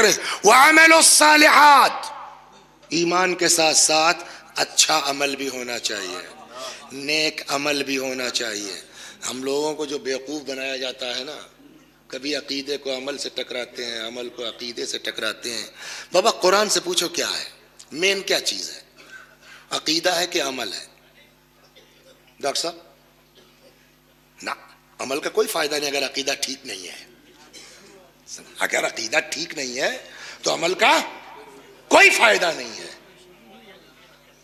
کریں. وَعَمَلُ الصَّالِحَاتِ، ایمان کے ساتھ ساتھ اچھا عمل بھی ہونا چاہیے، نیک عمل بھی ہونا چاہیے. ہم لوگوں کو جو بیوقوف بنایا جاتا ہے نا، کبھی عقیدے کو عمل سے ٹکراتے ہیں، عمل کو عقیدے سے ٹکراتے ہیں. بابا قرآن سے پوچھو کیا ہے مین، کیا چیز ہے؟ عقیدہ ہے کہ عمل ہے؟ ڈاکٹر صاحب نہ، عمل کا کوئی فائدہ نہیں اگر عقیدہ ٹھیک نہیں ہے. اگر عقیدہ ٹھیک نہیں ہے تو عمل کا کوئی فائدہ نہیں ہے.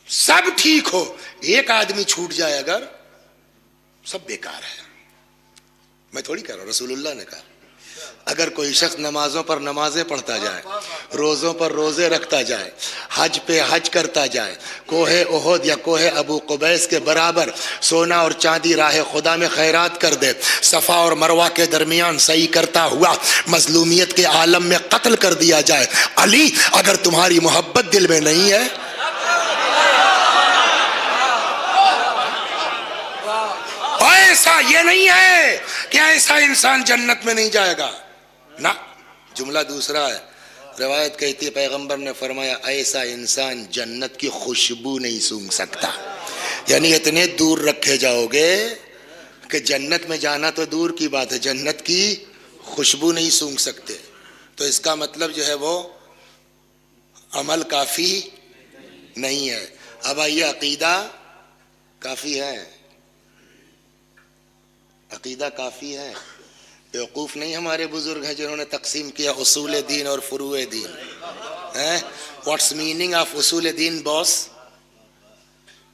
سب ٹھیک ہو، ایک آدمی چھوٹ جائے اگر، سب بیکار ہے. میں تھوڑی کہہ رہا ہوں، رسول اللہ نے کہا اگر کوئی شخص نمازوں پر نمازیں پڑھتا جائے، روزوں پر روزے رکھتا جائے، حج پہ حج کرتا جائے، کوہ احد یا کوہ ابو قبیس کے برابر سونا اور چاندی راہ خدا میں خیرات کر دے، صفا اور مروہ کے درمیان سعی کرتا ہوا مظلومیت کے عالم میں قتل کر دیا جائے، علی اگر تمہاری محبت دل میں نہیں ہے، ایسا یہ نہیں ہے کہ ایسا انسان جنت میں نہیں جائے گا. نہ، جملہ دوسرا ہے. روایت کہتی ہے پیغمبر نے فرمایا ایسا انسان جنت کی خوشبو نہیں سونگھ سکتا. یعنی اتنے دور رکھے جاؤ گے کہ جنت میں جانا تو دور کی بات ہے، جنت کی خوشبو نہیں سونگھ سکتے. تو اس کا مطلب جو ہے وہ عمل کافی نہیں ہے. اب آئیے عقیدہ کافی ہے، عقیدہ کافی ہے. بیوقوف نہیں ہمارے بزرگ ہیں جنہوں نے تقسیم کیا اصول دین اور فروع دین. واٹس میننگ آف اصول دین باس؟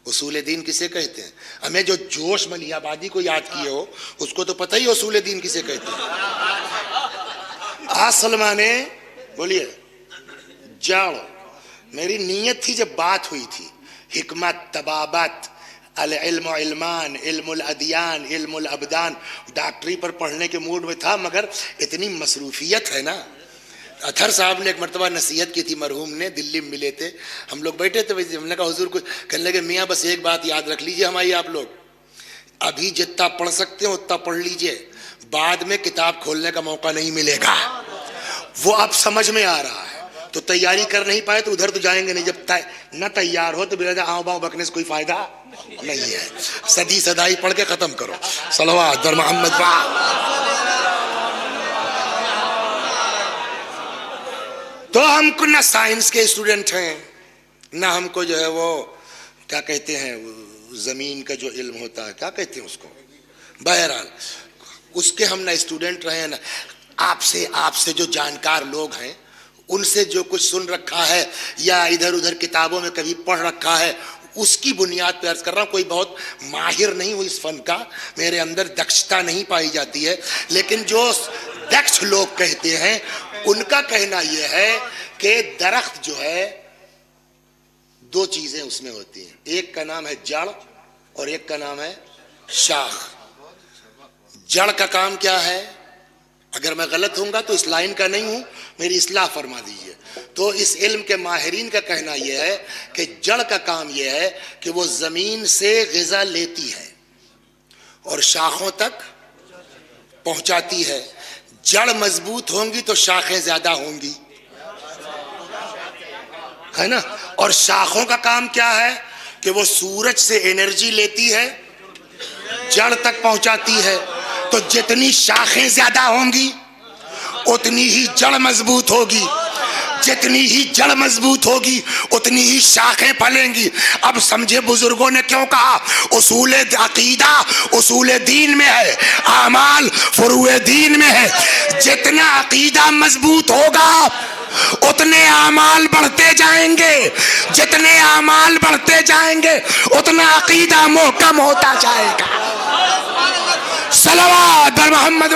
اصول دین کسے کہتے ہیں؟ ہمیں جو جوش ملی آبادی کو یاد کیے ہو اس کو تو پتہ ہی اصول دین کسے کہتے ہیں. اصل معنی بولیے جڑ. میری نیت تھی جب بات ہوئی تھی حکمت، طبابت، العلم علمان، علم الادیان، علم الابدان، ڈاکٹری پر پڑھنے کے موڈ میں تھا، مگر اتنی مصروفیت ہے نا. اطہر صاحب نے ایک مرتبہ نصیحت کی تھی، مرحوم نے، دلی میں ملے تھے، ہم لوگ بیٹھے تھے، ہم نے کہا حضور کو، کہنے لگے میاں بس ایک بات یاد رکھ لیجئے ہماری آپ لوگ، ابھی جتنا پڑھ سکتے ہیں اتنا پڑھ لیجئے، بعد میں کتاب کھولنے کا موقع نہیں ملے گا. وہ اب سمجھ میں آ رہا ہے تو تیاری کر نہیں پائے تو ادھر تو جائیں گے نہیں. جب نہ تیار ہو تو بلا آؤ باؤ بکنے سے کوئی فائدہ نہیں ہے. صدی صدائی پڑھ کے ختم کرو. صلوات در محمد با. تو ہم کو نہ سائنس کے اسٹوڈنٹ ہیں، نہ ہم کو جو ہے وہ کیا کہتے ہیں زمین کا جو علم ہوتا ہے کیا کہتے ہیں اس کو، بہرحال اس کے ہم نہ اسٹوڈنٹ رہے ہیں. نہ آپ سے جو جانکار لوگ ہیں ان سے جو کچھ سن رکھا ہے یا ادھر ادھر کتابوں میں کبھی پڑھ رکھا ہے اس کی بنیاد پہ عرض کر رہا ہوں. کوئی بہت ماہر نہیں ہوں اس فن کا، میرے اندر دکشتا نہیں پائی جاتی ہے، لیکن جو دکش لوگ کہتے ہیں ان کا کہنا یہ ہے کہ درخت جو ہے دو چیزیں اس میں ہوتی ہیں، ایک کا نام ہے جڑ اور ایک کا نام ہے شاخ. جڑ کا کام کیا ہے؟ اگر میں غلط ہوں گا تو اس لائن کا نہیں ہوں، میری اصلاح فرما دیجئے. تو اس علم کے ماہرین کا کہنا یہ ہے کہ جڑ کا کام یہ ہے کہ وہ زمین سے غذا لیتی ہے اور شاخوں تک پہنچاتی ہے. جڑ مضبوط ہوں گی تو شاخیں زیادہ ہوں گی، ہے نا. اور شاخوں کا کام کیا ہے کہ وہ سورج سے انرجی لیتی ہے، جڑ تک پہنچاتی ہے. تو جتنی شاخیں زیادہ ہوں گی اتنی ہی جڑ مضبوط ہوگی، جتنی ہی جڑ مضبوط ہوگی اتنی ہی شاخیں پھلیں گی. اب سمجھے بزرگوں نے کیوں کہا اصول عقیدہ اصول دین میں ہے، اعمال فروع دین میں ہے. جتنا عقیدہ مضبوط ہوگا اتنے اعمال بڑھتے جائیں گے، جتنے اعمال بڑھتے جائیں گے اتنا عقیدہ محکم ہوتا جائے گا. صلوات بر محمد.